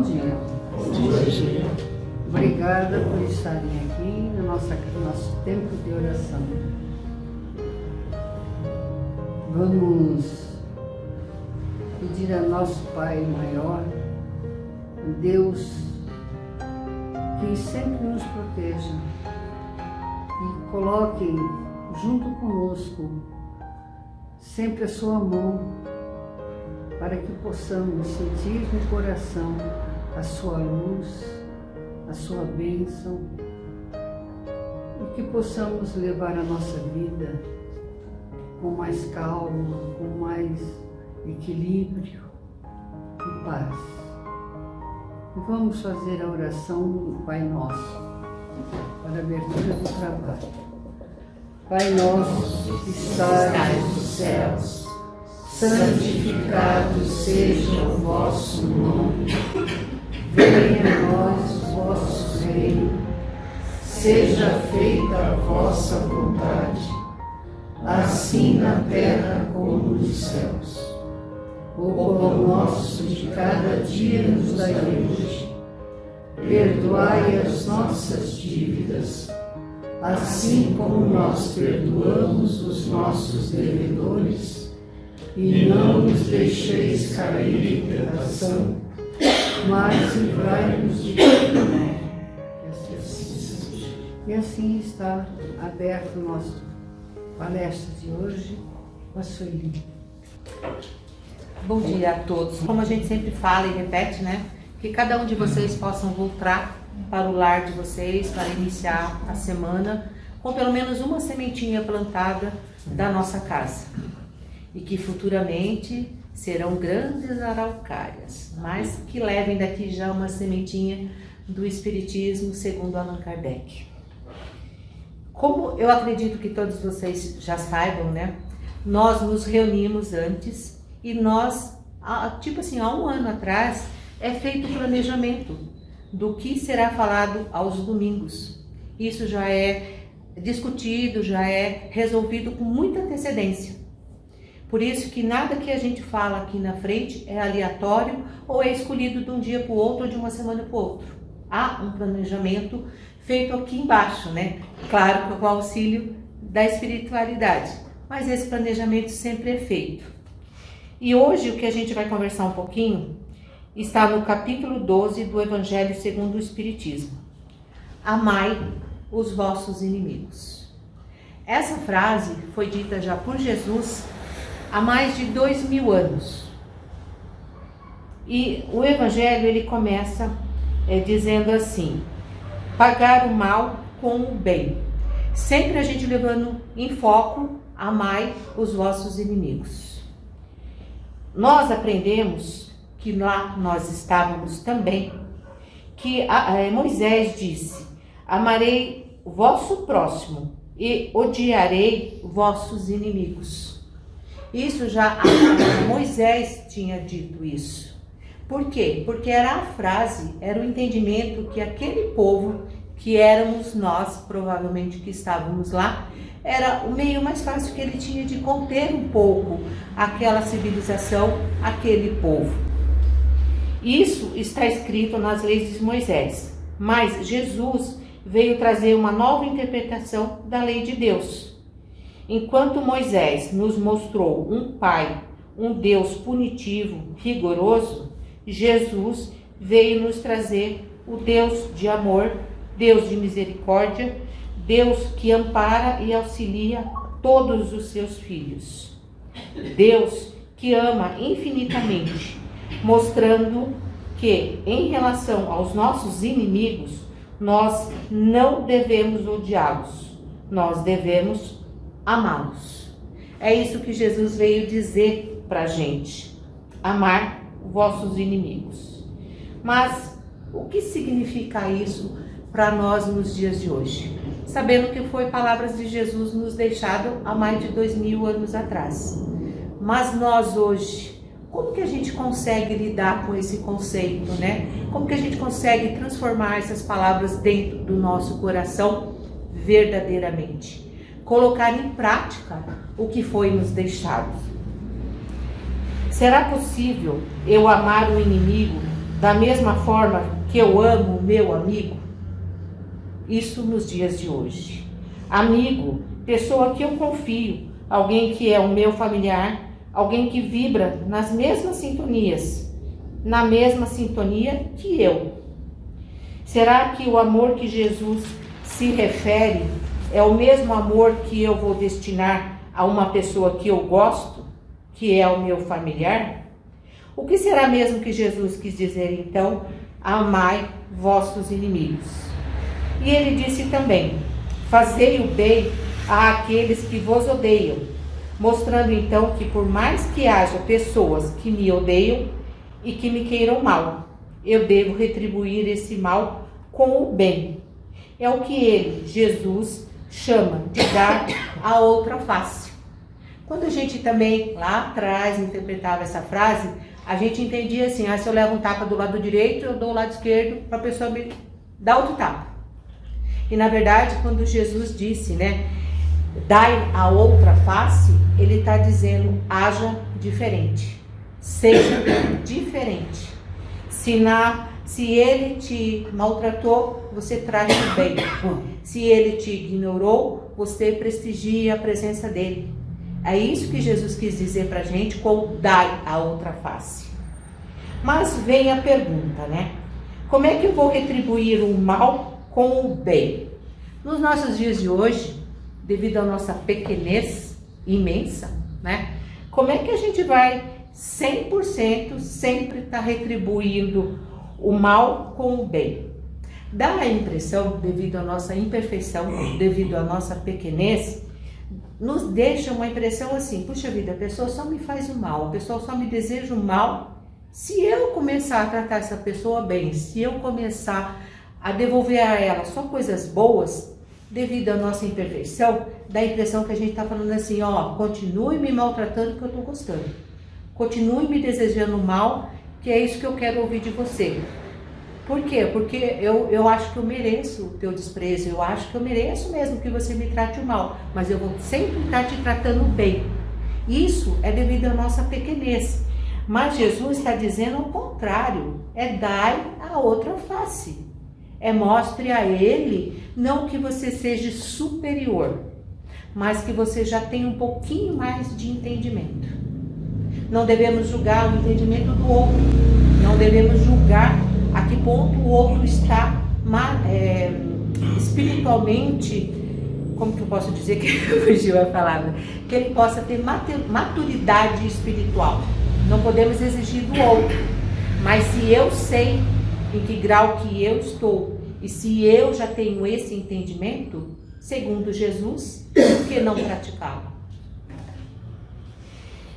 dia. Bom dia. Obrigada por estarem aqui no nosso tempo de oração. Vamos pedir a nosso Pai maior, Deus, que sempre nos proteja e coloque junto conosco sempre a sua mão, para que possamos sentir no coração a sua luz, a sua bênção, e que possamos levar a nossa vida com mais calma, com mais equilíbrio e paz. E vamos fazer a oração do Pai Nosso, para a abertura do trabalho. Pai nosso que estás nos céus, santificado seja o vosso nome. Venha a nós o vosso reino, seja feita a vossa vontade, assim na terra como nos céus. O pão nosso de cada dia nos dai hoje. Perdoai as nossas dívidas, assim como nós perdoamos os nossos devedores, e não nos deixeis cair em tentação, mas livrai-nos de todo mal. E assim está aberto o nosso palestra de hoje com a Sueli. Bom dia a todos. Como a gente sempre fala e repete, né? Que cada um de vocês possam voltar para o lar de vocês, para iniciar a semana com pelo menos uma sementinha plantada da nossa casa. E que futuramente serão grandes araucárias, mas que levem daqui já uma sementinha do Espiritismo segundo Allan Kardec. Como eu acredito que todos vocês já saibam, né? Nós nos reunimos antes e nós, tipo assim, há um ano atrás, é feito o planejamento do que será falado aos domingos. Isso já é discutido, já é resolvido com muita antecedência. Por isso que nada que a gente fala aqui na frente é aleatório ou é escolhido de um dia para o outro ou de uma semana para o outro. Há um planejamento feito aqui embaixo, né? Claro, com o auxílio da espiritualidade, mas esse planejamento sempre é feito. E hoje o que a gente vai conversar um pouquinho está no capítulo 12 do Evangelho segundo o Espiritismo. Amai os vossos inimigos. Essa frase foi dita já por Jesus há mais de 2000 anos. E o Evangelho ele começa dizendo assim: pagar o mal com o bem. Sempre a gente levando em foco, amai os vossos inimigos. Nós aprendemos que lá nós estávamos também, que Moisés disse: amarei o vosso próximo e odiarei vossos inimigos. Isso já Moisés tinha dito isso. Por quê? Porque era a frase, era o entendimento que aquele povo, que éramos nós, provavelmente que estávamos lá, era o meio mais fácil que ele tinha de conter um pouco aquela civilização, aquele povo. Isso está escrito nas leis de Moisés, mas Jesus veio trazer uma nova interpretação da lei de Deus. Enquanto Moisés nos mostrou um Pai, um Deus punitivo, rigoroso, Jesus veio nos trazer o Deus de amor, Deus de misericórdia, Deus que ampara e auxilia todos os seus filhos. Deus que ama infinitamente, mostrando que, em relação aos nossos inimigos, nós não devemos odiá-los, nós devemos amá-los. É isso que Jesus veio dizer para a gente: amar vossos inimigos. Mas o que significa isso para nós nos dias de hoje? Sabendo que foi palavras de Jesus nos deixado há mais de 2000 anos atrás. Mas nós hoje, como que a gente consegue lidar com esse conceito, né? Como que a gente consegue transformar essas palavras dentro do nosso coração verdadeiramente? Colocar em prática o que foi nos deixado. Será possível eu amar o inimigo da mesma forma que eu amo o meu amigo? Isso nos dias de hoje. Amigo, pessoa que eu confio, alguém que é o meu familiar, alguém que vibra nas mesmas sintonias, na mesma sintonia que eu. Será que o amor que Jesus se refere é o mesmo amor que eu vou destinar a uma pessoa que eu gosto, que é o meu familiar? O que será mesmo que Jesus quis dizer então? Amai vossos inimigos. E ele disse também, fazei o bem àqueles que vos odeiam, mostrando então que por mais que haja pessoas que me odeiam e que me queiram mal, eu devo retribuir esse mal com o bem. É o que ele, Jesus, chama de dar a outra face. Quando a gente também lá atrás interpretava essa frase, a gente entendia assim, se eu levo um tapa do lado direito, eu dou o lado esquerdo para a pessoa me dar outro tapa. E na verdade, quando Jesus disse, dai a outra face, ele está dizendo, haja diferente, seja diferente. Se ele te maltratou, você trate bem. Se ele te ignorou, você prestigia a presença dele. É isso que Jesus quis dizer pra gente com dai a outra face. Mas vem a pergunta, Como é que eu vou retribuir o mal com o bem? Nos nossos dias de hoje, devido à nossa pequenez imensa, Como é que a gente vai 100% sempre estar retribuindo o mal com o bem? Dá a impressão, devido à nossa imperfeição, devido à nossa pequenez, nos deixa uma impressão assim, puxa vida, a pessoa só me faz o mal, a pessoa só me deseja o mal. Se eu começar a tratar essa pessoa bem, se eu começar a devolver a ela só coisas boas, devido à nossa imperfeição, dá a impressão que a gente está falando assim, continue me maltratando que eu estou gostando. Continue me desejando mal, que é isso que eu quero ouvir de você. Por quê? Porque eu acho que eu mereço o teu desprezo, eu acho que eu mereço mesmo que você me trate mal, mas eu vou sempre estar te tratando bem. Isso é devido à nossa pequenez. Mas Jesus está dizendo ao contrário, dai a outra face. Mostre a ele, não que você seja superior, mas que você já tenha um pouquinho mais de entendimento. Não devemos julgar o entendimento do outro, não devemos julgar a que ponto o outro está espiritualmente, como que eu posso dizer que fugiu a palavra, que ele possa ter maturidade espiritual. Não podemos exigir do outro, mas se eu sei em que grau que eu estou e se eu já tenho esse entendimento, segundo Jesus, por que não praticá-lo?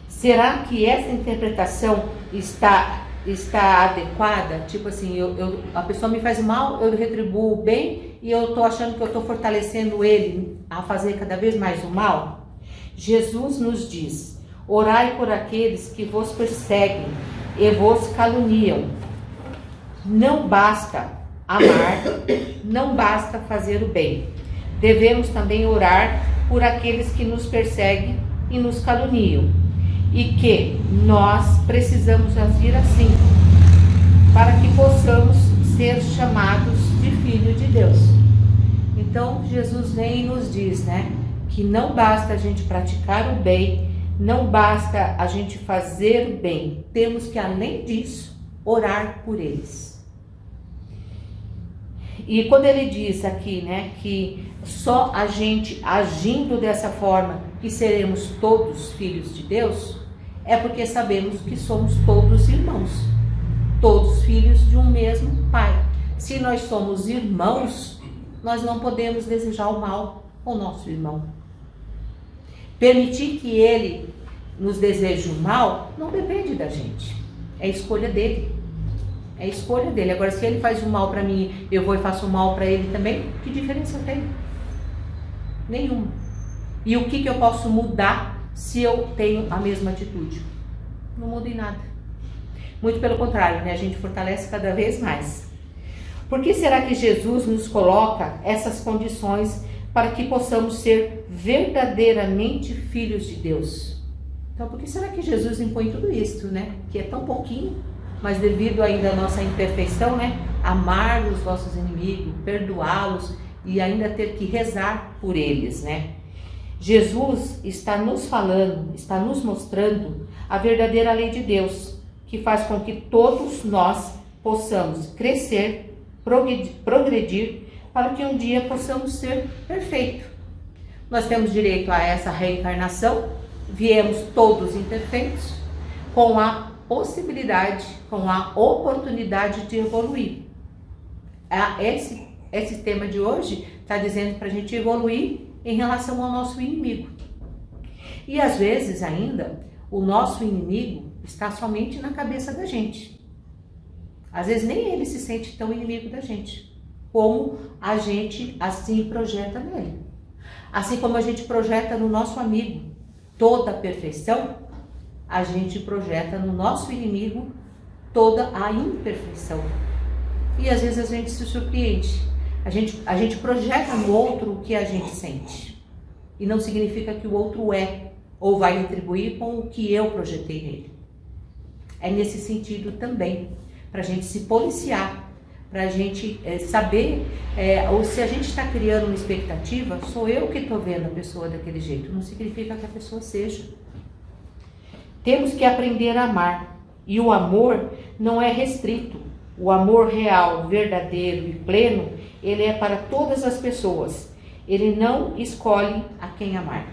Será que essa interpretação está adequada? Tipo assim, a pessoa me faz mal, eu retribuo bem e eu estou achando que eu estou fortalecendo ele a fazer cada vez mais o mal? Jesus nos diz, orai por aqueles que vos perseguem e vos caluniam. Não basta amar, não basta fazer o bem. Devemos também orar por aqueles que nos perseguem e nos caluniam. E que nós precisamos agir assim, para que possamos ser chamados de filho de Deus. Então, Jesus vem e nos diz, que não basta a gente praticar o bem, não basta a gente fazer o bem, temos que, além disso, orar por eles. E quando ele diz aqui, que só a gente agindo dessa forma que seremos todos filhos de Deus, é porque sabemos que somos todos irmãos, todos filhos de um mesmo Pai. Se nós somos irmãos, nós não podemos desejar o mal ao nosso irmão. Permitir que ele nos deseje o mal não depende da gente, é escolha dele. É escolha dele. Agora, se ele faz o mal para mim, eu vou e faço o mal para ele também, que diferença tem? Nenhuma. E o que eu posso mudar se eu tenho a mesma atitude? Não muda em nada. Muito pelo contrário, a gente fortalece cada vez mais. Por que será que Jesus nos coloca essas condições para que possamos ser verdadeiramente filhos de Deus? Então, por que será que Jesus impõe tudo isso, que é tão pouquinho, mas devido ainda à nossa imperfeição, né? Amar os nossos inimigos, perdoá-los e ainda ter que rezar por eles, né? Jesus está nos falando, está nos mostrando a verdadeira lei de Deus, que faz com que todos nós possamos crescer, progredir, para que um dia possamos ser perfeitos. Nós temos direito a essa reencarnação, viemos todos imperfeitos, com a possibilidade, com a oportunidade de evoluir. Esse tema de hoje está dizendo para a gente evoluir em relação ao nosso inimigo. E às vezes ainda, o nosso inimigo está somente na cabeça da gente. Às vezes nem ele se sente tão inimigo da gente, como a gente assim projeta nele. Assim como a gente projeta no nosso amigo toda a perfeição, a gente projeta no nosso inimigo toda a imperfeição. E às vezes a gente se surpreende. A gente projeta no outro o que a gente sente. E não significa que o outro é ou vai retribuir com o que eu projetei nele. É nesse sentido também, para a gente se policiar, para a gente saber, ou se a gente está criando uma expectativa, sou eu que estou vendo a pessoa daquele jeito, não significa que a pessoa seja. Temos que aprender a amar, e o amor não é restrito. O amor real, verdadeiro e pleno, ele é para todas as pessoas. Ele não escolhe a quem amar.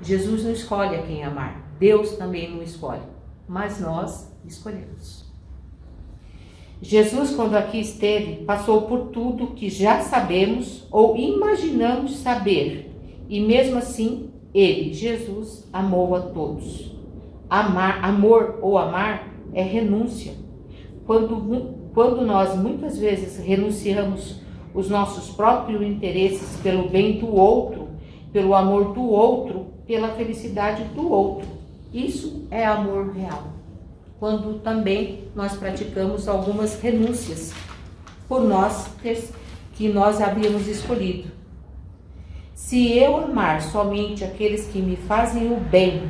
Jesus não escolhe a quem amar. Deus também não escolhe. Mas nós escolhemos. Jesus, quando aqui esteve, passou por tudo que já sabemos ou imaginamos saber. E mesmo assim, ele, Jesus, amou a todos. Amor ou amar é renúncia. Quando nós muitas vezes renunciamos os nossos próprios interesses pelo bem do outro, pelo amor do outro, pela felicidade do outro, isso é amor real. Quando também nós praticamos algumas renúncias por nós que nós havíamos escolhido. Se eu amar somente aqueles que me fazem o bem,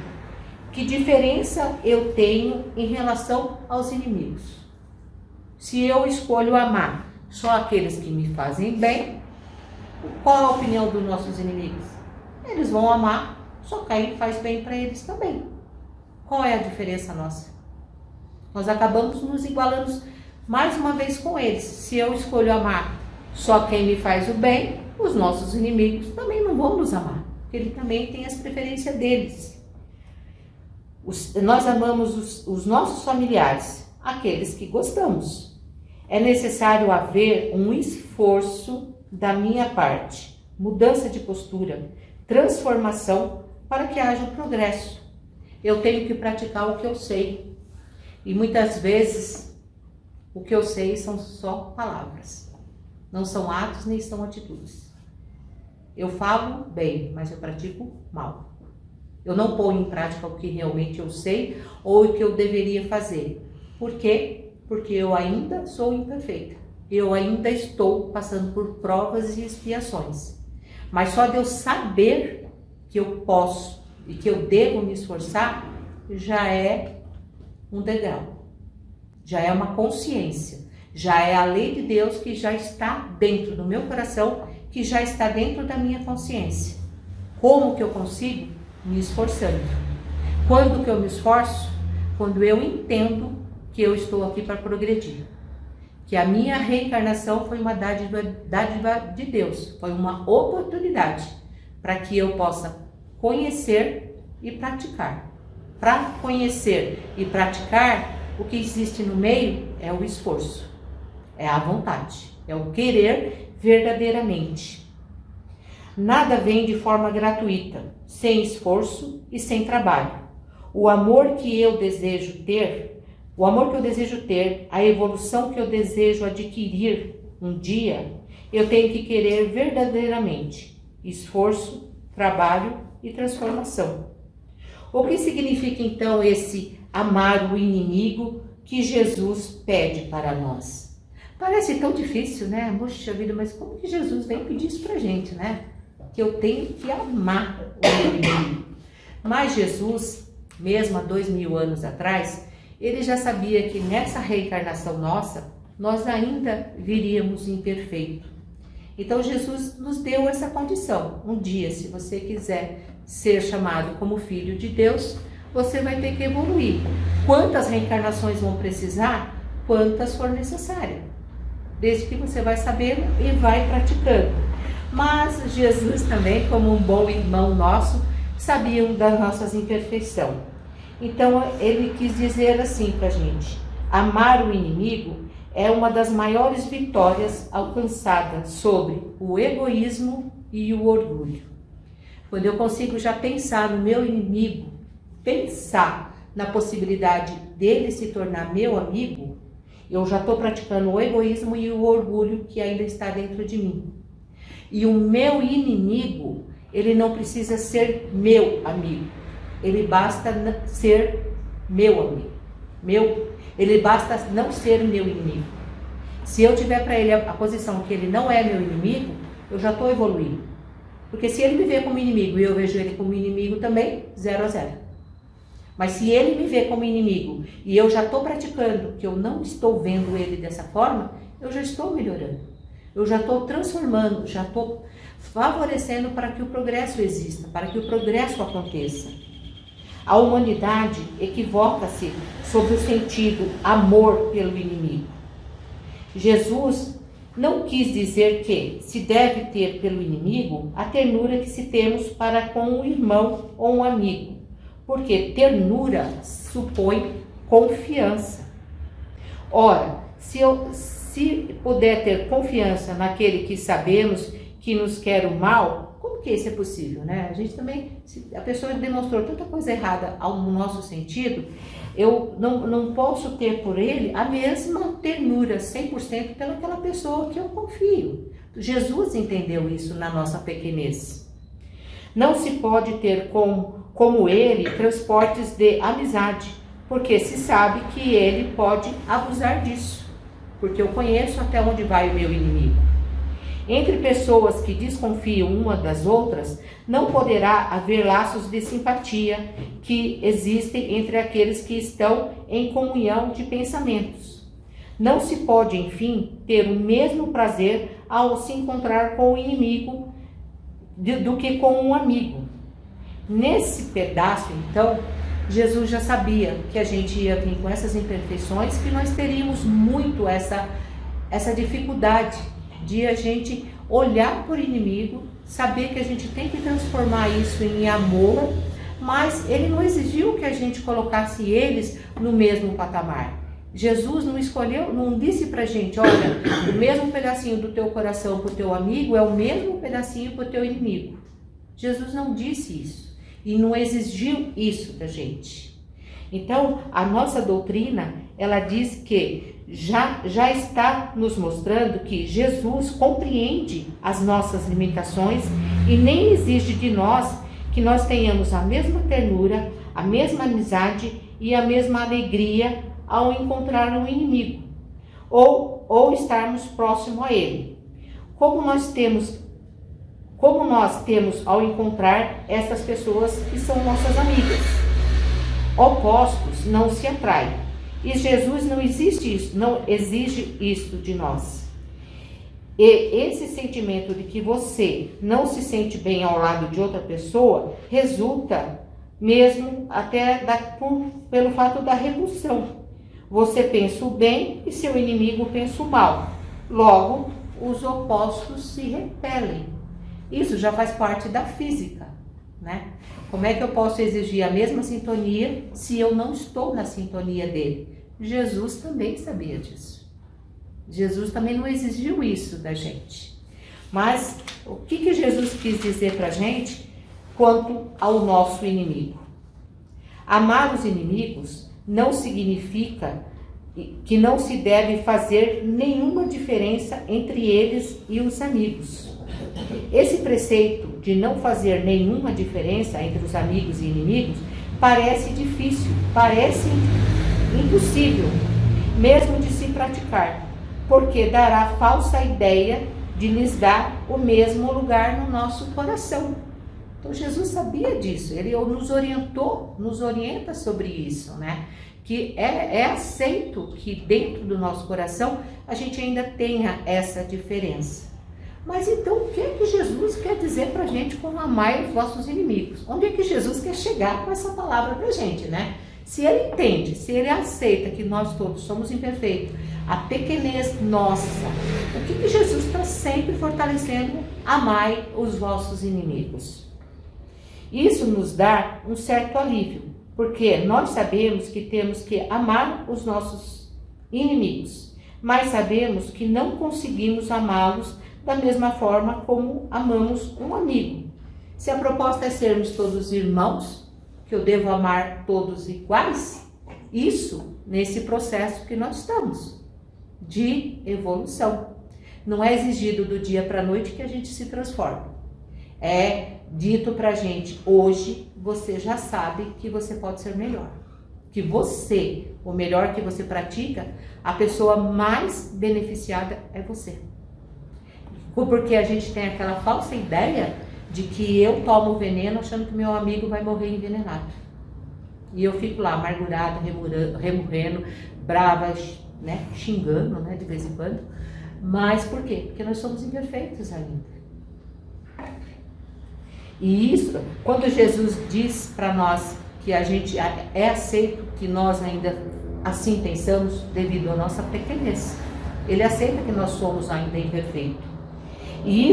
que diferença eu tenho em relação aos inimigos? Se eu escolho amar só aqueles que me fazem bem, qual a opinião dos nossos inimigos? Eles vão amar só quem faz bem para eles também. Qual é a diferença nossa? Nós acabamos nos igualando mais uma vez com eles. Se eu escolho amar só quem me faz o bem, os nossos inimigos também não vão nos amar, porque ele também tem as preferências deles. Nós amamos os nossos familiares, aqueles que gostamos. É necessário haver um esforço da minha parte, mudança de postura, transformação para que haja progresso. Eu tenho que praticar o que eu sei. E muitas vezes o que eu sei são só palavras. Não são atos nem são atitudes. Eu falo bem, mas eu pratico mal. Eu não ponho em prática o que realmente eu sei ou o que eu deveria fazer. Por quê? Porque eu ainda sou imperfeita. Eu ainda estou passando por provas e expiações. Mas só de eu saber que eu posso e que eu devo me esforçar, já é um degrau. Já é uma consciência. Já é a lei de Deus que já está dentro do meu coração, que já está dentro da minha consciência. Como que eu consigo? Me esforçando. Quando que eu me esforço? Quando eu entendo que eu estou aqui para progredir. Que a minha reencarnação foi uma dádiva de Deus, foi uma oportunidade para que eu possa conhecer e praticar. Para conhecer e praticar, o que existe no meio é o esforço, é a vontade, é o querer verdadeiramente. Nada vem de forma gratuita, sem esforço e sem trabalho. O amor que eu desejo ter, a evolução que eu desejo adquirir um dia, eu tenho que querer verdadeiramente esforço, trabalho e transformação. O que significa então esse amar o inimigo que Jesus pede para nós? Parece tão difícil, né? Poxa vida, mas como que Jesus vem pedir isso pra gente, né? Que eu tenho que amar o meu inimigo. Mas Jesus, mesmo há 2000 anos atrás, ele já sabia que nessa reencarnação nossa, nós ainda viríamos imperfeito. Então Jesus nos deu essa condição. Um dia, se você quiser ser chamado como filho de Deus, você vai ter que evoluir. Quantas reencarnações vão precisar? Quantas for necessária. Desde que você vai sabendo e vai praticando. Mas Jesus também, como um bom irmão nosso, sabia das nossas imperfeições. Então ele quis dizer assim para a gente: amar o inimigo é uma das maiores vitórias alcançadas sobre o egoísmo e o orgulho. Quando eu consigo já pensar no meu inimigo, pensar na possibilidade dele se tornar meu amigo, eu já estou praticando o egoísmo e o orgulho que ainda está dentro de mim. E o meu inimigo, ele não precisa ser meu amigo. Ele basta ser meu amigo. Ele basta não ser meu inimigo. Se eu tiver para ele a posição que ele não é meu inimigo, eu já estou evoluindo. Porque se ele me vê como inimigo e eu vejo ele como inimigo também, 0 a 0. Mas se ele me vê como inimigo e eu já estou praticando que eu não estou vendo ele dessa forma, eu já estou melhorando. Eu já estou transformando, já estou favorecendo para que o progresso exista, para que o progresso aconteça. A humanidade equivoca-se sobre o sentido amor pelo inimigo. Jesus não quis dizer que se deve ter pelo inimigo a ternura que se temos para com um irmão ou um amigo, porque ternura supõe confiança. Ora, se puder ter confiança naquele que sabemos que nos quer o mal, como que isso é possível, né? A gente também, se a pessoa demonstrou tanta coisa errada no nosso sentido, eu não posso ter por ele a mesma ternura 100% pelaquela pessoa que eu confio. Jesus entendeu isso na nossa pequenez. Não se pode ter como ele transportes de amizade, porque se sabe que ele pode abusar disso, porque eu conheço até onde vai o meu inimigo. Entre pessoas que desconfiam uma das outras, não poderá haver laços de simpatia que existem entre aqueles que estão em comunhão de pensamentos. Não se pode, enfim, ter o mesmo prazer ao se encontrar com o inimigo do que com um amigo. Nesse pedaço, então, Jesus já sabia que a gente ia vir com essas imperfeições, que nós teríamos muito essa dificuldade de a gente olhar por inimigo, saber que a gente tem que transformar isso em amor, mas ele não exigiu que a gente colocasse eles no mesmo patamar. Jesus não escolheu, não disse pra gente: olha, o mesmo pedacinho do teu coração pro teu amigo é o mesmo pedacinho pro teu inimigo. Jesus não disse isso e não exigiu isso da gente. Então, a nossa doutrina, ela diz que já está nos mostrando que Jesus compreende as nossas limitações e nem exige de nós que nós tenhamos a mesma ternura, a mesma amizade e a mesma alegria ao encontrar um inimigo ou estarmos próximo a ele. Como nós temos ao encontrar essas pessoas que são nossas amigas. Opostos não se atraem. E Jesus não exige isso de nós. E esse sentimento de que você não se sente bem ao lado de outra pessoa resulta mesmo até pelo fato da repulsão. Você pensa o bem e seu inimigo pensa o mal. Logo, os opostos se repelem. Isso já faz parte da física, né? Como é que eu posso exigir a mesma sintonia se eu não estou na sintonia dele? Jesus também sabia disso. Jesus também não exigiu isso da gente. Mas o que Jesus quis dizer pra gente quanto ao nosso inimigo? Amar os inimigos não significa que não se deve fazer nenhuma diferença entre eles e os amigos. Esse preceito de não fazer nenhuma diferença entre os amigos e inimigos parece difícil, parece impossível, mesmo de se praticar, porque dará falsa ideia de lhes dar o mesmo lugar no nosso coração. Então Jesus sabia disso, ele nos orienta sobre isso, né? Que é aceito que dentro do nosso coração a gente ainda tenha essa diferença. Mas então o que é que Jesus quer dizer pra gente com amar os vossos inimigos? Onde é que Jesus quer chegar com essa palavra pra gente, né? Se ele entende, se ele aceita que nós todos somos imperfeitos, a pequenez nossa, o que Jesus está sempre fortalecendo? Amai os vossos inimigos. Isso nos dá um certo alívio, porque nós sabemos que temos que amar os nossos inimigos, mas sabemos que não conseguimos amá-los da mesma forma como amamos um amigo. Se a proposta é sermos todos irmãos, que eu devo amar todos iguais, isso nesse processo que nós estamos, de evolução. Não é exigido do dia para a noite que a gente se transforme. É dito pra gente, hoje você já sabe que você pode ser melhor. Que você, o melhor que você pratica, a pessoa mais beneficiada é você. Porque a gente tem aquela falsa ideia de que eu tomo veneno achando que meu amigo vai morrer envenenado. E eu fico lá amargurada, remurrendo, brava, né, xingando, né, de vez em quando. Mas por quê? Porque nós somos imperfeitos ainda. E isso, quando Jesus diz para nós que a gente é aceito, que nós ainda assim pensamos devido à nossa pequenez. Ele aceita que nós somos ainda imperfeitos. E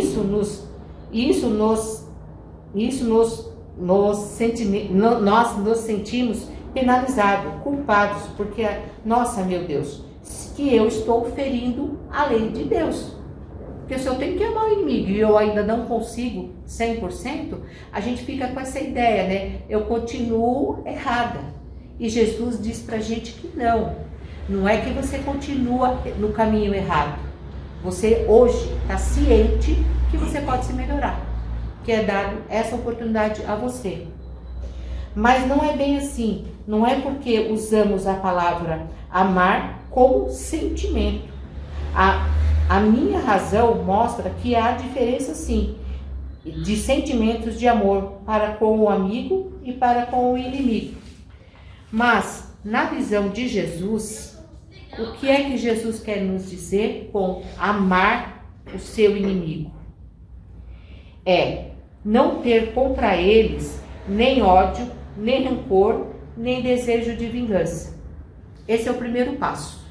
nós nos sentimos penalizados, culpados, porque, nossa, meu Deus, que eu estou ferindo a lei de Deus. Porque se eu tenho que amar o inimigo e eu ainda não consigo 100%, a gente fica com essa ideia, né? Eu continuo errada. E Jesus diz pra gente que não é que você continua no caminho errado. Você hoje está ciente que você pode se melhorar, que é dado essa oportunidade a você. Mas não é bem assim, não é porque usamos a palavra amar como sentimento. A minha razão mostra que há diferença sim, de sentimentos de amor para com o amigo e para com o inimigo. Mas, na visão de Jesus, o que é que Jesus quer nos dizer com amar o seu inimigo? É não ter contra eles nem ódio, nem rancor, nem desejo de vingança. Esse é o primeiro passo.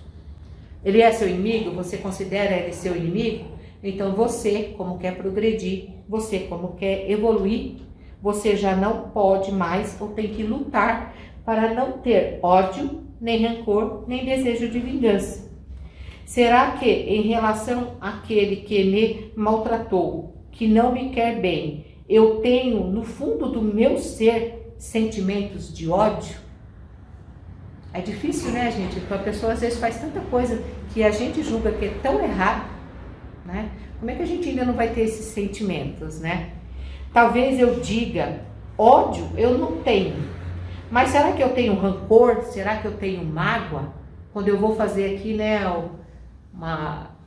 Ele é seu inimigo? Você considera ele seu inimigo? Então você, como quer progredir, você como quer evoluir, você já não pode mais ou tem que lutar para não ter ódio, nem rancor, nem desejo de vingança. Será que em relação àquele que me maltratou, que não me quer bem, eu tenho no fundo do meu ser sentimentos de ódio? É difícil, né, gente? Porque a pessoa às vezes faz tanta coisa que a gente julga que é tão errado, né? Como é que a gente ainda não vai ter esses sentimentos, né? Talvez eu diga, ódio eu não tenho. Mas será que eu tenho rancor? Será que eu tenho mágoa? Quando eu vou fazer aqui, né,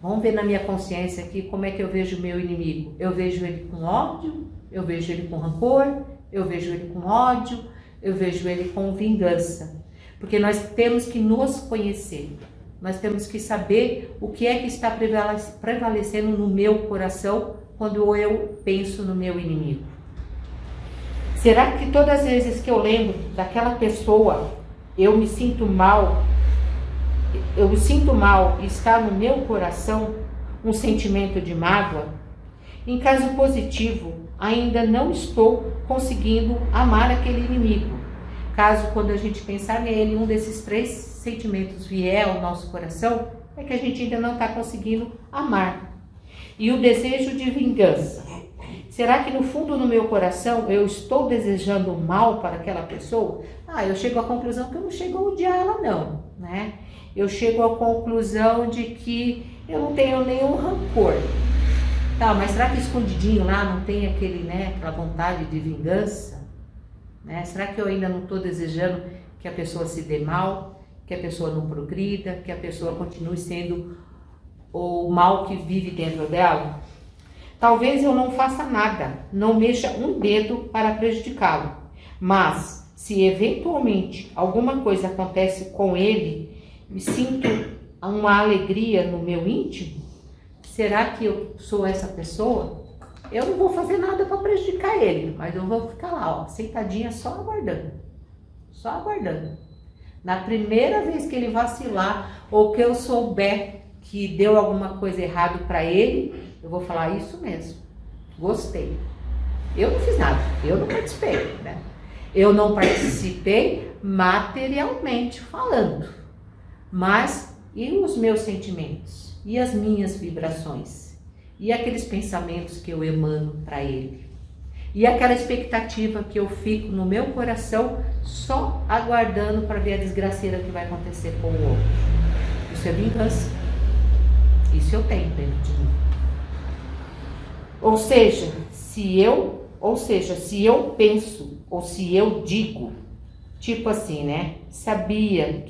vamos ver na minha consciência aqui como é que eu vejo o meu inimigo. Eu vejo ele com ódio, eu vejo ele com rancor, eu vejo ele com ódio, eu vejo ele com vingança. Porque nós temos que nos conhecer, nós temos que saber o que é que está prevalecendo no meu coração quando eu penso no meu inimigo. Será que todas as vezes que eu lembro daquela pessoa, eu me sinto mal e está no meu coração um sentimento de mágoa? Em caso positivo, ainda não estou conseguindo amar aquele inimigo. Caso, quando a gente pensar nele, um desses 3 sentimentos vier ao nosso coração, é que a gente ainda não está conseguindo amar. E o desejo de vingança. Será que no fundo do meu coração eu estou desejando mal para aquela pessoa? Eu chego à conclusão que eu não chego a odiar ela não, né? Eu chego à conclusão de que eu não tenho nenhum rancor. Tá, mas será que escondidinho lá não tem aquela vontade de vingança? Né? Será que eu ainda não estou desejando que a pessoa se dê mal, que a pessoa não progrida, que a pessoa continue sendo o mal que vive dentro dela? Talvez eu não faça nada, não mexa um dedo para prejudicá-lo. Mas, se eventualmente alguma coisa acontece com ele e sinto uma alegria no meu íntimo, será que eu sou essa pessoa? Eu não vou fazer nada para prejudicar ele, mas eu vou ficar lá, ó, sentadinha só aguardando. Só aguardando. Na primeira vez que ele vacilar ou que eu souber que deu alguma coisa errada para ele, eu vou falar isso mesmo. Gostei. Eu não fiz nada, eu não participei, né? Eu não participei materialmente falando. Mas e os meus sentimentos? E as minhas vibrações? E aqueles pensamentos que eu emano para ele? E aquela expectativa que eu fico no meu coração só aguardando para ver a desgraceira que vai acontecer com o outro? Isso é vingança. Isso eu tenho dentro de mim. Ou seja, se eu penso ou se eu digo, tipo assim, né? Sabia,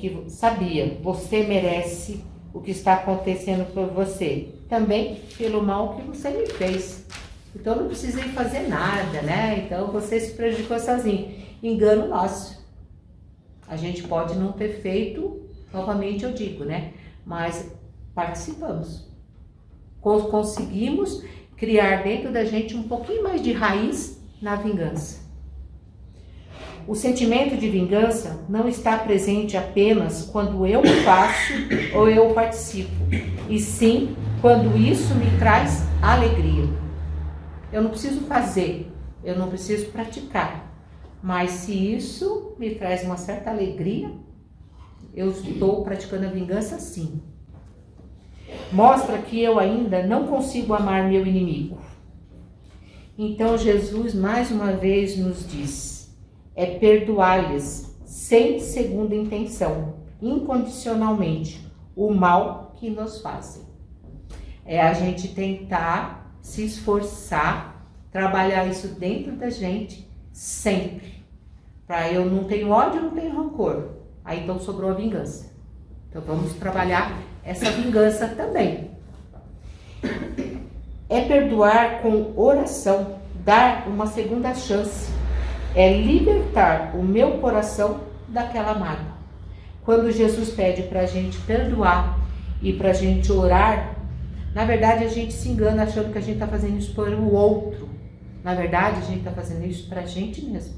você merece o que está acontecendo por você. Também pelo mal que você me fez. Então eu não precisei fazer nada, né? Então você se prejudicou sozinho. Engano nosso. A gente pode não ter feito, novamente eu digo, né? Mas participamos. Conseguimos criar dentro da gente um pouquinho mais de raiz na vingança. O sentimento de vingança não está presente apenas quando eu faço ou eu participo, e sim quando isso me traz alegria. Eu não preciso fazer, eu não preciso praticar, mas se isso me traz uma certa alegria, eu estou praticando a vingança sim. Mostra que eu ainda não consigo amar meu inimigo. Então Jesus mais uma vez nos diz, é perdoar-lhes sem segunda intenção, incondicionalmente, o mal que nos fazem. É a gente tentar se esforçar, trabalhar isso dentro da gente sempre. Para eu não tenho ódio, não tenho rancor. Aí então sobrou a vingança. Então vamos trabalhar essa vingança também. É perdoar com oração, dar uma segunda chance. É libertar o meu coração daquela mágoa. Quando Jesus pede para a gente perdoar e para a gente orar, na verdade a gente se engana achando que a gente está fazendo isso por o outro. Na verdade a gente está fazendo isso para a gente mesmo.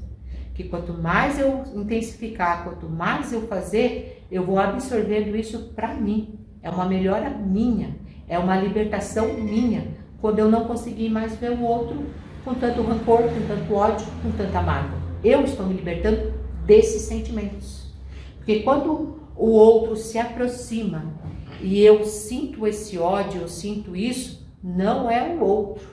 Que quanto mais eu intensificar, quanto mais eu fazer, eu vou absorvendo isso para mim. É uma melhora minha, é uma libertação minha, quando eu não conseguir mais ver o outro com tanto rancor, com tanto ódio, com tanta mágoa. Eu estou me libertando desses sentimentos. Porque quando o outro se aproxima e eu sinto esse ódio, eu sinto isso, não é o outro.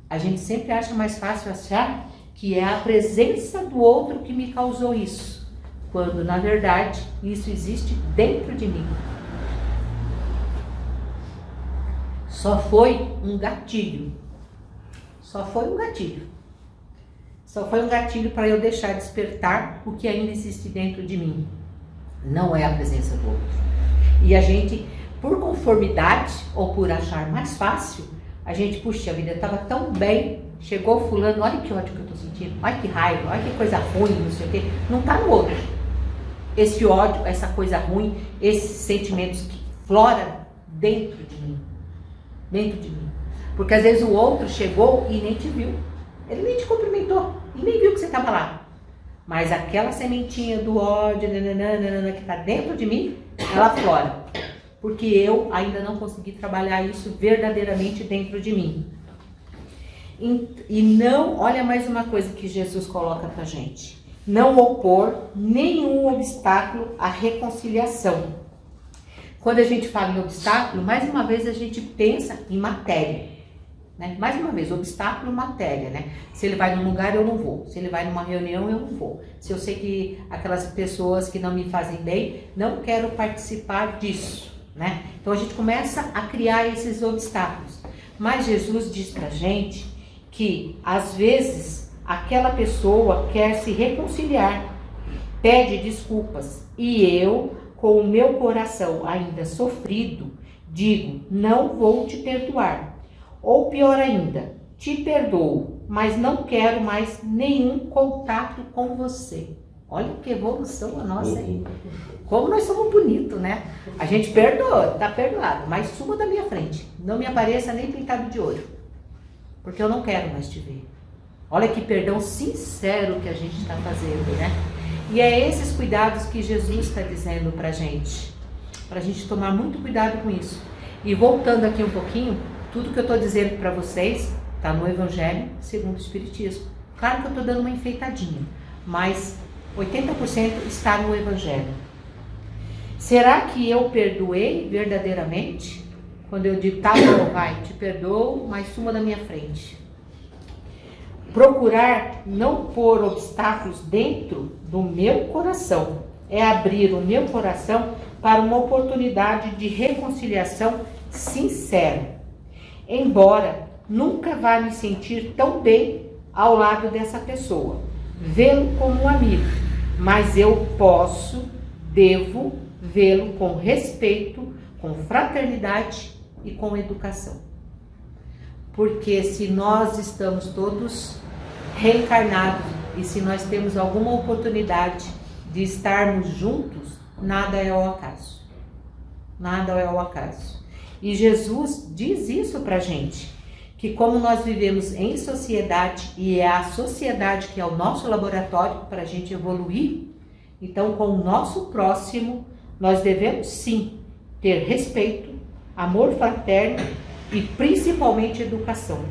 A gente sempre acha mais fácil achar que é a presença do outro que me causou isso, quando na verdade isso existe dentro de mim. Só foi um gatilho. Só foi um gatilho. Só foi um gatilho para eu deixar despertar o que ainda existe dentro de mim. Não é a presença do outro. E a gente, por conformidade ou por achar mais fácil, a gente, puxa, a vida estava tão bem, chegou fulano, olha que ódio que eu estou sentindo, olha que raiva, olha que coisa ruim, não sei o quê. Não está no outro. Esse ódio, essa coisa ruim, esses sentimentos que floram dentro de mim. Dentro de mim. Porque às vezes o outro chegou e nem te viu. Ele nem te cumprimentou. E nem viu que você estava lá. Mas aquela sementinha do ódio que está dentro de mim, ela flora. Porque eu ainda não consegui trabalhar isso verdadeiramente dentro de mim. E não, olha mais uma coisa que Jesus coloca pra gente. Não opor nenhum obstáculo à reconciliação. Quando a gente fala em obstáculo, mais uma vez a gente pensa em matéria, né? Mais uma vez, obstáculo, matéria, né? Se ele vai num lugar, eu não vou. Se ele vai numa reunião, eu não vou. Se eu sei que aquelas pessoas que não me fazem bem, não quero participar disso, né? Então a gente começa a criar esses obstáculos. Mas Jesus diz pra gente que, às vezes, aquela pessoa quer se reconciliar, pede desculpas, e eu, com o meu coração ainda sofrido, digo, não vou te perdoar. Ou pior ainda, te perdoo, mas não quero mais nenhum contato com você. Olha que evolução a nossa aí. Como nós somos bonitos, né? A gente perdoa, tá perdoado, mas suma da minha frente. Não me apareça nem pintado de ouro, porque eu não quero mais te ver. Olha que perdão sincero que a gente está fazendo, né? E é esses cuidados que Jesus está dizendo pra gente tomar muito cuidado com isso. E voltando aqui um pouquinho, tudo que eu estou dizendo para vocês está no Evangelho segundo o Espiritismo. Claro que eu estou dando uma enfeitadinha, mas 80% está no Evangelho. Será que eu perdoei verdadeiramente? Quando eu digo, tá bom, vai, te perdoo, mas suma da minha frente. Procurar não pôr obstáculos dentro do meu coração. É abrir o meu coração para uma oportunidade de reconciliação sincera. Embora nunca vá me sentir tão bem ao lado dessa pessoa, vê-lo como um amigo, mas eu devo vê-lo com respeito, com fraternidade e com educação. Porque se nós estamos todos reencarnados e se nós temos alguma oportunidade de estarmos juntos, nada é ao acaso. Nada é ao acaso. E Jesus diz isso pra gente, que como nós vivemos em sociedade, e é a sociedade que é o nosso laboratório para a gente evoluir, então com o nosso próximo, nós devemos sim ter respeito, amor fraterno e principalmente educação.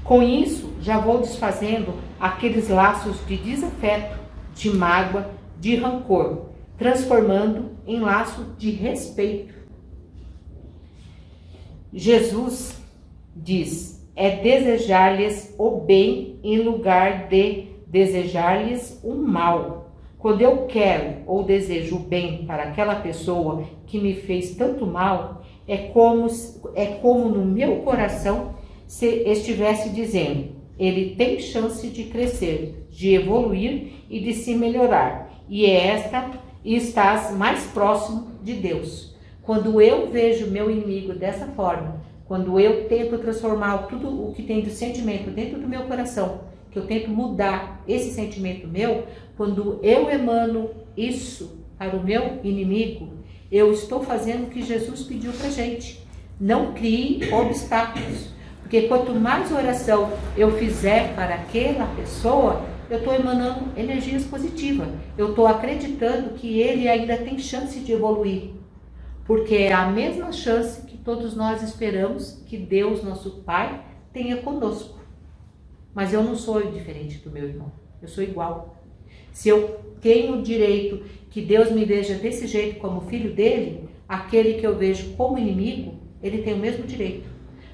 Com isso, já vou desfazendo aqueles laços de desafeto, de mágoa, de rancor, transformando em laço de respeito. Jesus diz, é desejar-lhes o bem em lugar de desejar-lhes o mal. Quando eu quero ou desejo o bem para aquela pessoa que me fez tanto mal, é como no meu coração se estivesse dizendo, ele tem chance de crescer, de evoluir e de se melhorar. E estás mais próximo de Deus. Quando eu vejo meu inimigo dessa forma, quando eu tento transformar tudo o que tem de sentimento dentro do meu coração, que eu tento mudar esse sentimento meu, quando eu emano isso para o meu inimigo, eu estou fazendo o que Jesus pediu pra gente. Não crie obstáculos. Porque quanto mais oração eu fizer para aquela pessoa, eu estou emanando energias positivas. Eu estou acreditando que ele ainda tem chance de evoluir. Porque é a mesma chance que todos nós esperamos que Deus, nosso Pai, tenha conosco. Mas eu não sou diferente do meu irmão. Eu sou igual. Se eu tenho o direito que Deus me veja desse jeito como filho dele, aquele que eu vejo como inimigo, ele tem o mesmo direito.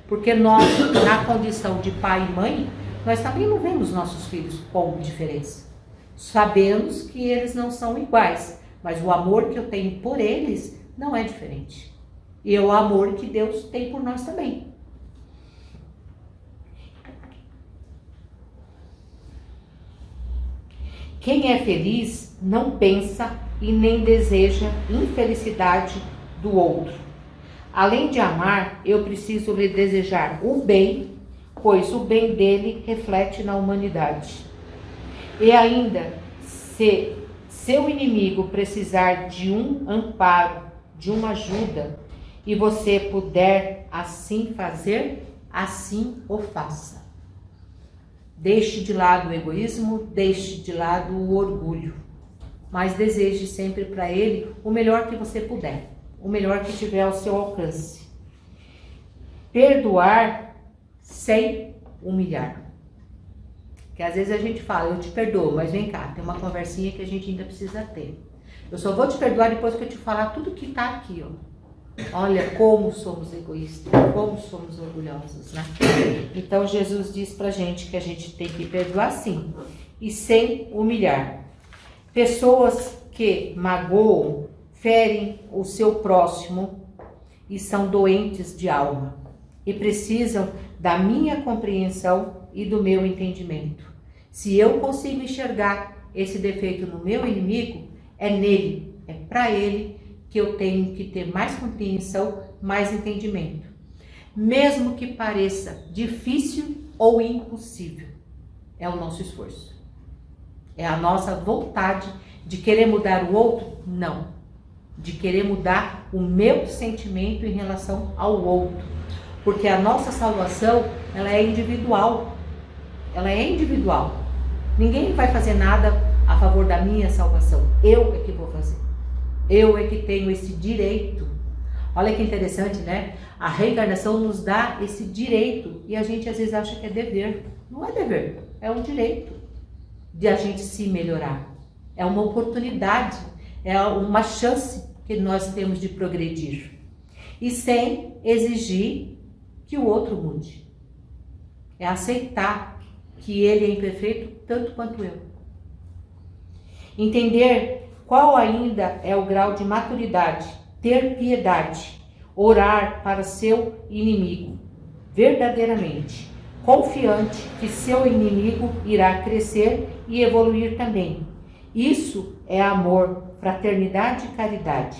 Porque nós, na condição de pai e mãe, nós também não vemos nossos filhos com diferença. Sabemos que eles não são iguais, mas o amor que eu tenho por eles não é diferente. E é o amor que Deus tem por nós também. Quem é feliz não pensa e nem deseja infelicidade do outro. Além de amar, eu preciso lhe desejar o bem, pois o bem dele reflete na humanidade. E ainda, se seu inimigo precisar de um amparo, de uma ajuda, e você puder assim fazer, assim o faça. Deixe de lado o egoísmo, deixe de lado o orgulho, mas deseje sempre para ele o melhor que você puder. O melhor que tiver ao seu alcance. Perdoar sem humilhar. Porque às vezes a gente fala, eu te perdoo, mas vem cá, tem uma conversinha que a gente ainda precisa ter. Eu só vou te perdoar depois que eu te falar tudo que tá aqui, ó. Olha como somos egoístas, como somos orgulhosos, né? Então Jesus diz pra gente que a gente tem que perdoar sim, e sem humilhar. Pessoas que magoam, ferem o seu próximo e são doentes de alma e precisam da minha compreensão e do meu entendimento. Se eu consigo enxergar esse defeito no meu inimigo, é nele, é para ele que eu tenho que ter mais compreensão, mais entendimento. mesmo que pareça difícil ou impossível. É o nosso esforço. É a nossa vontade de querer mudar o outro? Não. De querer mudar o meu sentimento em relação ao outro. Porque a nossa salvação, ela é individual. Ela é individual. Ninguém vai fazer nada a favor da minha salvação. Eu é que vou fazer. Eu é que tenho esse direito. Olha que interessante, né? A reencarnação nos dá esse direito e a gente às vezes acha que é dever. Não é dever, é um direito de a gente se melhorar. É uma oportunidade, é uma chance que nós temos de progredir. E sem exigir que o outro mude. É aceitar que ele é imperfeito tanto quanto eu. Entender qual ainda é o grau de maturidade, ter piedade, orar para seu inimigo, verdadeiramente, confiante que seu inimigo irá crescer e evoluir também. Isso é amor, fraternidade e caridade,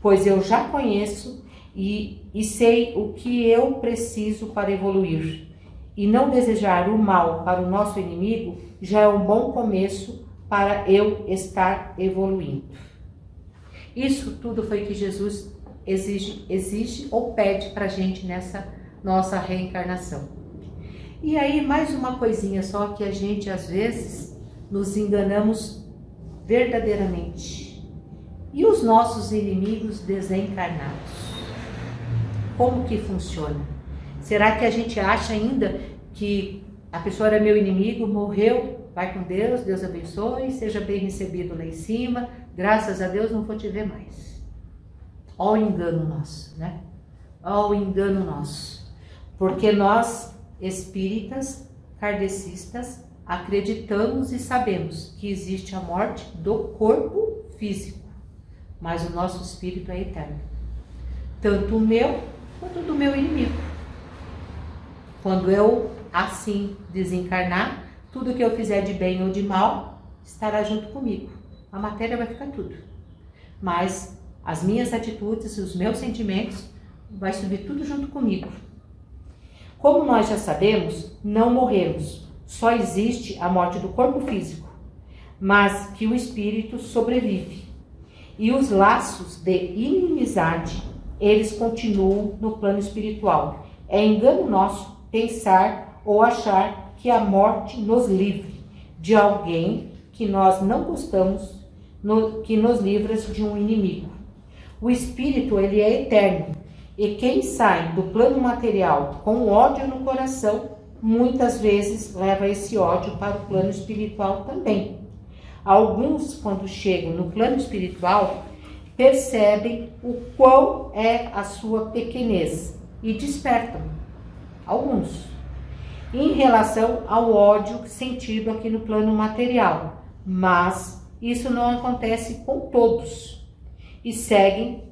pois eu já conheço e sei o que eu preciso para evoluir. E não desejar o mal para o nosso inimigo já é um bom começo para eu estar evoluindo. Isso tudo foi que Jesus exige ou pede para a gente nessa nossa reencarnação. E aí mais uma coisinha só que a gente às vezes nos enganamos verdadeiramente. E os nossos inimigos desencarnados? Como que funciona? Será que a gente acha ainda que a pessoa era meu inimigo, morreu, vai com Deus, Deus abençoe, seja bem recebido lá em cima, graças a Deus não vou te ver mais. Ó o engano nosso, né? Ó o engano nosso. Porque nós, espíritas, kardecistas, acreditamos e sabemos que existe a morte do corpo físico, mas o nosso espírito é eterno. Tanto o meu quanto do meu inimigo. Quando eu assim desencarnar, tudo que eu fizer de bem ou de mal estará junto comigo. A matéria vai ficar tudo. Mas as minhas atitudes, os meus sentimentos, vai subir tudo junto comigo. Como nós já sabemos, não morremos. Só existe a morte do corpo físico, mas que o espírito sobrevive. E os laços de inimizade, eles continuam no plano espiritual. É engano nosso pensar ou achar que a morte nos livre de alguém que nós não gostamos, que nos livra de um inimigo. O espírito, ele é eterno, e quem sai do plano material com ódio no coração, muitas vezes leva esse ódio para o plano espiritual também. Alguns, quando chegam no plano espiritual, percebem o quão é a sua pequenez e despertam. Alguns. Em relação ao ódio sentido aqui no plano material. Mas isso não acontece com todos. E seguem,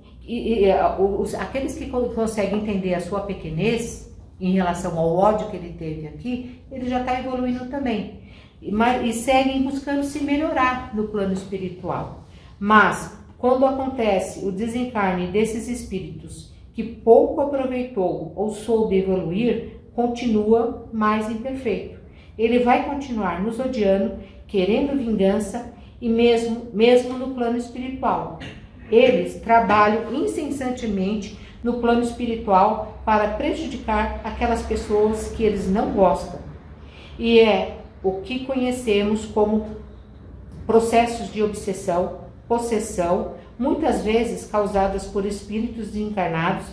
aqueles que conseguem entender a sua pequenez em relação ao ódio que ele teve aqui, ele já está evoluindo também. E seguem buscando se melhorar no plano espiritual. Mas, quando acontece o desencarne desses espíritos que pouco aproveitou ou soube evoluir, continua mais imperfeito. Ele vai continuar nos odiando, querendo vingança e mesmo no plano espiritual. Eles trabalham incessantemente no plano espiritual para prejudicar aquelas pessoas que eles não gostam. E é o que conhecemos como processos de obsessão, possessão, muitas vezes causadas por espíritos desencarnados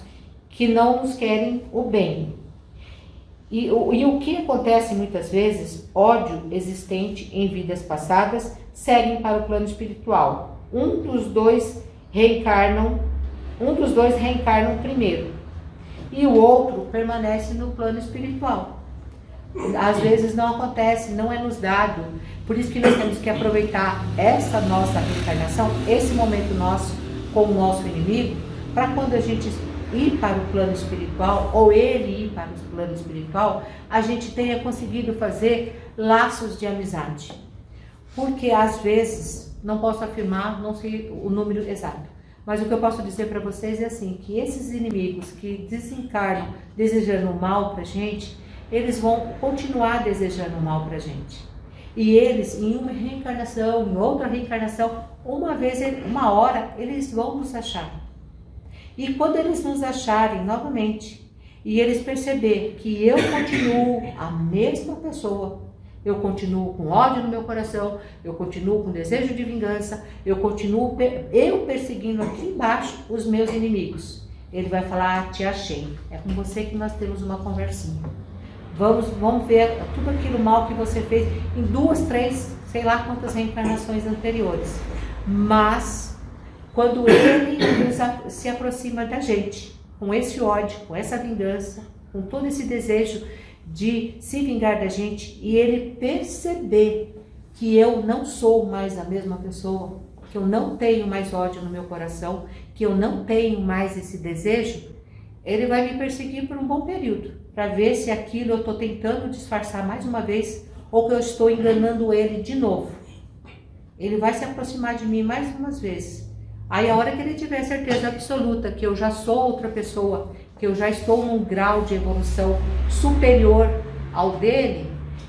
que não nos querem o bem. E o que acontece muitas vezes, ódio existente em vidas passadas, seguem para o plano espiritual. Um dos dois reencarnam primeiro e o outro permanece no plano espiritual. Às vezes não acontece, não é nos dado. Por isso que nós temos que aproveitar essa nossa reencarnação, esse momento nosso com o nosso inimigo, para quando a gente ir para o plano espiritual, ou ele ir para o plano espiritual, a gente tenha conseguido fazer laços de amizade. Porque às vezes, não posso afirmar, não sei o número exato, Mas o que eu posso dizer para vocês é assim, que esses inimigos que desencarnam desejando o mal para a gente, eles vão continuar desejando o mal para a gente. E eles, em uma reencarnação, em outra reencarnação, uma hora, eles vão nos achar. E quando eles nos acharem novamente, e eles perceberem que eu continuo a mesma pessoa, eu continuo com ódio no meu coração, eu continuo com desejo de vingança, eu continuo perseguindo aqui embaixo os meus inimigos. Ele vai falar, te achei. É com você que nós temos uma conversinha. Vamos ver tudo aquilo mal que você fez em 2, 3, sei lá quantas reencarnações anteriores. Mas, quando ele se aproxima da gente, com esse ódio, com essa vingança, com todo esse desejo de se vingar da gente, e ele perceber que eu não sou mais a mesma pessoa, que eu não tenho mais ódio no meu coração, que eu não tenho mais esse desejo, ele vai me perseguir por um bom período, para ver se aquilo eu estou tentando disfarçar mais uma vez, ou que eu estou enganando ele de novo. Ele vai se aproximar de mim mais umas vezes. Aí a hora que ele tiver certeza absoluta que eu já sou outra pessoa, que eu já estou num grau de evolução superior ao dele,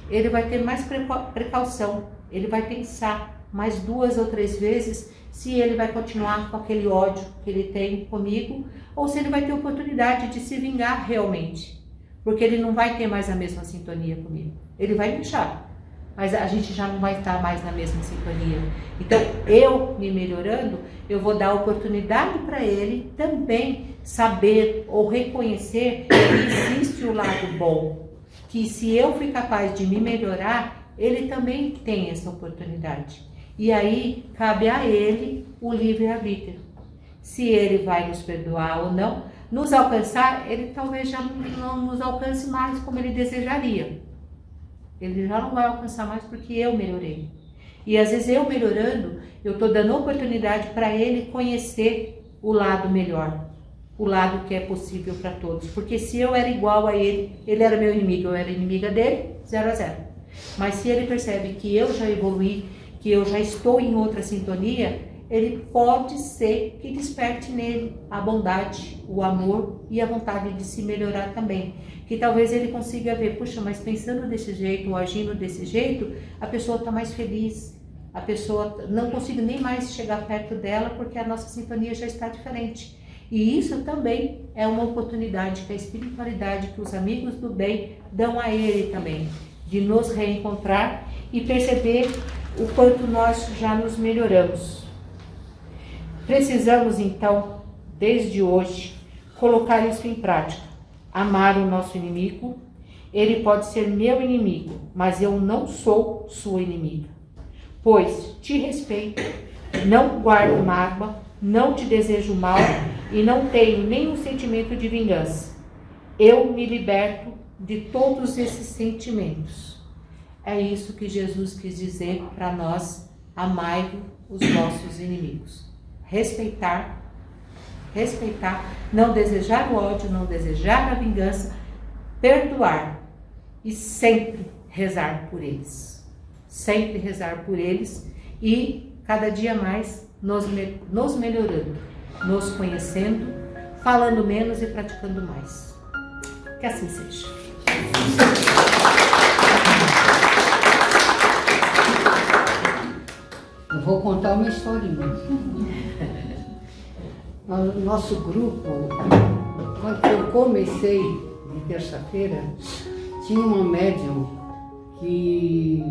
ele vai ter mais precaução, ele vai pensar mais 2 ou 3 vezes se ele vai continuar com aquele ódio que ele tem comigo, ou se ele vai ter oportunidade de se vingar realmente, porque ele não vai ter mais a mesma sintonia comigo, ele vai me deixar, mas a gente já não vai estar mais na mesma sintonia. Então, eu me melhorando, eu vou dar oportunidade para ele também saber ou reconhecer que existe o lado bom, que se eu fui capaz de me melhorar, ele também tem essa oportunidade. E aí, cabe a ele o livre-arbítrio. Se ele vai nos perdoar ou não, nos alcançar, ele talvez já não nos alcance mais como ele desejaria. Ele já não vai alcançar mais porque eu melhorei. E às vezes eu melhorando, eu estou dando oportunidade para ele conhecer o lado melhor, o lado que é possível para todos. Porque se eu era igual a ele, ele era meu inimigo, eu era inimiga dele, 0-0. Mas se ele percebe que eu já evoluí, que eu já estou em outra sintonia, ele pode ser que desperte nele a bondade, o amor e a vontade de se melhorar também. Que talvez ele consiga ver, puxa, mas pensando desse jeito ou agindo desse jeito, a pessoa está mais feliz, a pessoa não consigo nem mais chegar perto dela porque a nossa sintonia já está diferente. E isso também é uma oportunidade que a espiritualidade, que os amigos do bem dão a ele também, de nos reencontrar e perceber o quanto nós já nos melhoramos. Precisamos então, desde hoje, colocar isso em prática. Amar o nosso inimigo. Ele pode ser meu inimigo, mas eu não sou sua inimiga. Pois te respeito, não guardo mágoa, não te desejo mal e não tenho nenhum sentimento de vingança. Eu me liberto de todos esses sentimentos. É isso que Jesus quis dizer para nós: amai os vossos inimigos. Respeitar, não desejar o ódio, não desejar a vingança, perdoar e sempre rezar por eles. Sempre rezar por eles e cada dia mais nos melhorando, nos conhecendo, falando menos e praticando mais. Que assim seja. Eu vou contar uma historinha. No nosso grupo, quando eu comecei de terça-feira, tinha uma médium que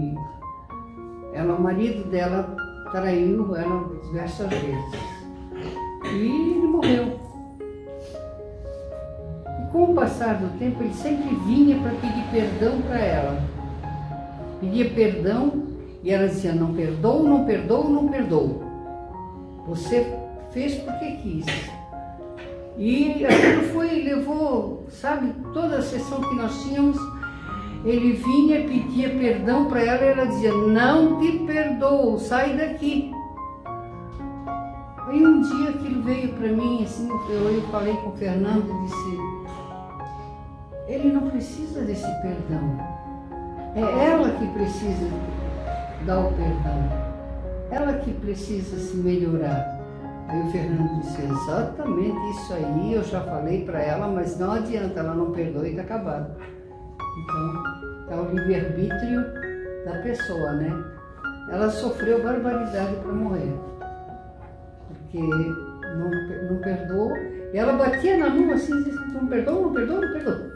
o marido dela traiu ela diversas vezes. E ele morreu. E com o passar do tempo, ele sempre vinha para pedir perdão para ela. Pedia perdão e ela dizia: não perdoo, não perdoo, não perdoo. Você fez porque quis. E aquilo levou, sabe, toda a sessão que nós tínhamos, ele vinha, pedia perdão para ela e ela dizia: não te perdoo, sai daqui. Aí um dia aquilo veio para mim, assim, eu falei com o Fernando e disse: ele não precisa desse perdão. É ela que precisa dar o perdão. Ela que precisa se melhorar. Aí o Fernando disse, exatamente isso aí, eu já falei para ela, mas não adianta, ela não perdoa e está acabado. Então, é o livre-arbítrio da pessoa, né? Ela sofreu barbaridade para morrer, porque não perdoou. E ela batia na mão assim, disse, não perdoa, não perdoa, não perdoa.